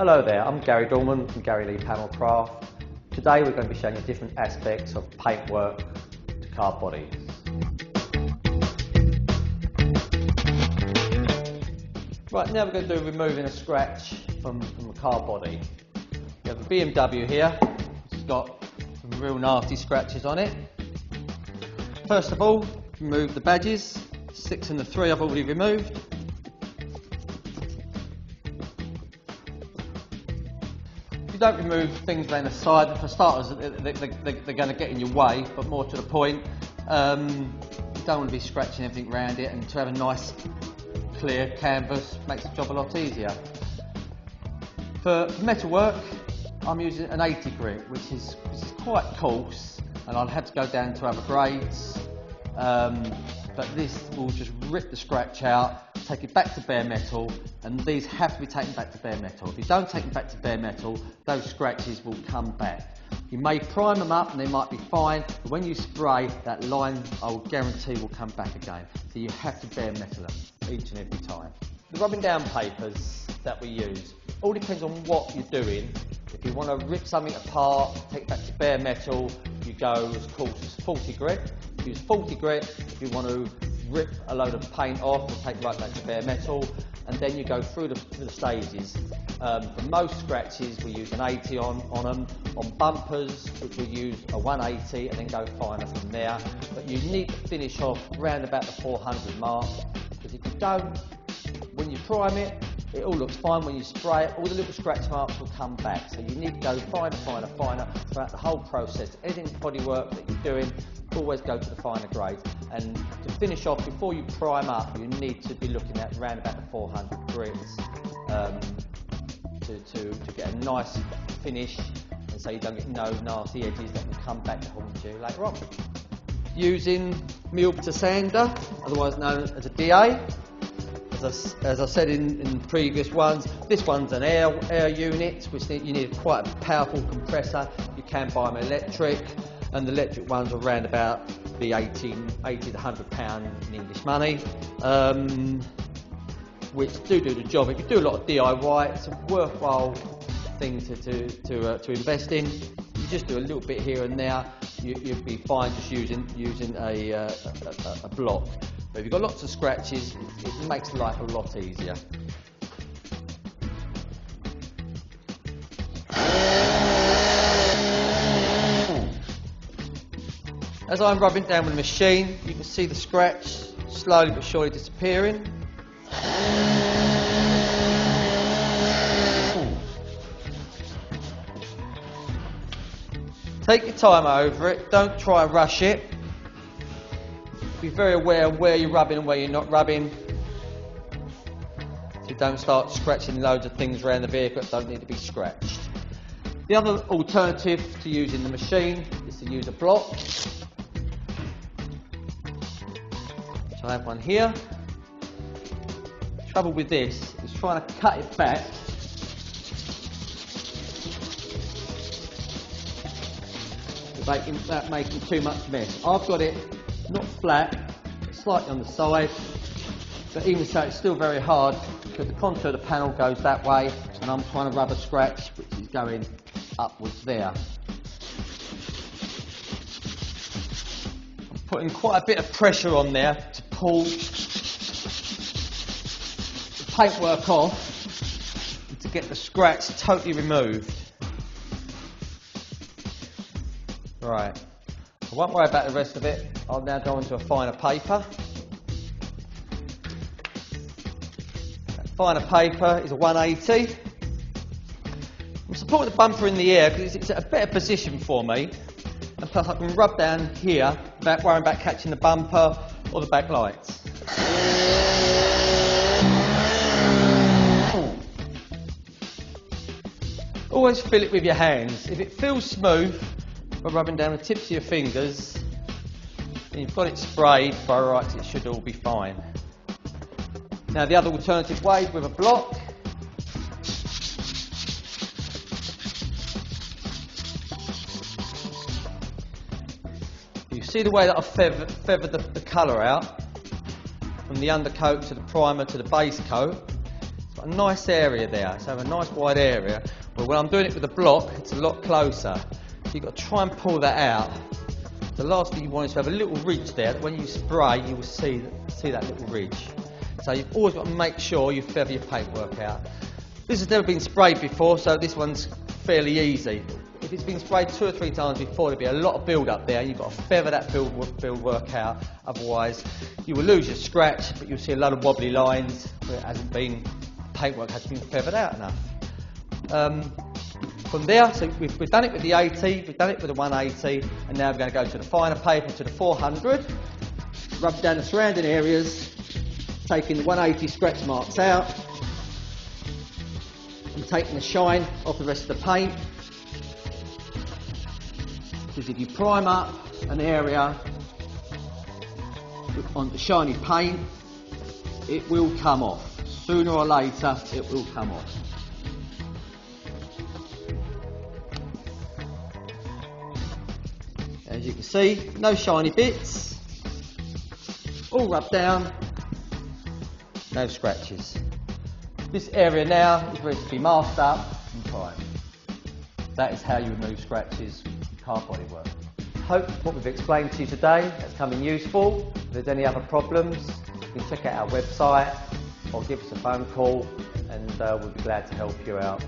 Hello there, I'm Gary Dorman from Gary Lee Panel Craft. Today we're going to be showing you different aspects of paintwork to car bodies. Right, now we're going to do removing a scratch from a car body. We have a BMW here, it's got some real nasty scratches on it. First of all, remove the badges, 6 and the 3 I've already removed. You don't remove things around the side. For starters, they're going to get in your way, but more to the point, you don't want to be scratching everything around it, and to have a nice clear canvas makes the job a lot easier. For metalwork, I'm using an 80 grit, which is quite coarse, and I'll have to go down to other grades, but this will just rip the scratch out, take it back to bare metal, and these have to be taken back to bare metal. If you don't take them back to bare metal, those scratches will come back. You may prime them up and they might be fine, but when you spray, that line, I will guarantee, will come back again. So you have to bare metal them each and every time. The rubbing down papers that we use all depends on what you're doing. If you want to rip something apart, take it back to bare metal, you go as coarse as 40 grit. Use 40 grit if you want to rip a load of paint off and take it right back to bare metal, and then you go through the stages. For most scratches we use an 80 on them. On bumpers which we use a 180 and then go finer from there. But you need to finish off round about the 400 mark, because if you don't, when you prime it, it all looks fine. When you spray it, all the little scratch marks will come back. So you need to go finer, finer, finer throughout the whole process. Anything bodywork that you're doing, always go to the finer grade. And to finish off, before you prime up, you need to be looking at around about the 400 grits to get a nice finish, and so you don't get no nasty edges that will come back to haunt you later on. Using Milbiter sander, otherwise known as a DA. As I said in previous ones, this one's an air unit, which you need quite a powerful compressor. You can buy them electric, and the electric ones are around about the 80 to £100 in English money, which do the job. If you do a lot of DIY, it's a worthwhile thing to invest in. You just do a little bit here and there, you'll be fine just using a block. But if you've got lots of scratches, it makes life a lot easier. As I'm rubbing down with the machine, you can see the scratch slowly but surely disappearing. Take your time over it, don't try and rush it. Be very aware of where you're rubbing and where you're not rubbing, so you don't start scratching loads of things around the vehicle that don't need to be scratched. The other alternative to using the machine is to use a block, which I have one here. The trouble with this is trying to cut it back without making too much mess. I've got it not flat, slightly on the side, but even so it's still very hard because the contour of the panel goes that way, and I'm trying to rub a scratch which is going upwards there. I'm putting quite a bit of pressure on there to pull the paintwork off and to get the scratch totally removed. Right. I won't worry about the rest of it. I'll now go into a finer paper. That finer paper is a 180. I'm supporting the bumper in the air because it's at a better position for me, and plus I can rub down here without worrying about catching the bumper or the back lights. Always feel it with your hands. If it feels smooth by rubbing down the tips of your fingers, and you've got it sprayed by rights, it should all be fine. Now the other alternative way is with a block. You see the way that I've feathered the colour out from the undercoat to the primer to the base coat. So got a nice area there, so a nice wide area, but when I'm doing it with the block, it's a lot closer. So you've got to try and pull that out. The last thing you want is to have a little ridge there, that when you spray, you will see that little ridge. So you've always got to make sure you feather your paintwork out. This has never been sprayed before, so this one's fairly easy. If it's been sprayed 2 or 3 times before, there'll be a lot of build up there. You've got to feather that build work out, otherwise you will lose your scratch, but you'll see a lot of wobbly lines where it hasn't been, paintwork hasn't been feathered out enough. From there, so we've done it with the 80, we've done it with the 180, and now we're going to go to the finer paper, to the 400, rub down the surrounding areas, taking the 180 scratch marks out, and taking the shine off the rest of the paint. Because if you prime up an area on the shiny paint, it will come off. Sooner or later, it will come off. As you can see, no shiny bits, all rubbed down, no scratches. This area now is ready to be masked up and primed. That is how you remove scratches with car bodywork. Hope what we've explained to you today has come in useful. If there's any other problems, you can check out our website or give us a phone call, and we'll be glad to help you out.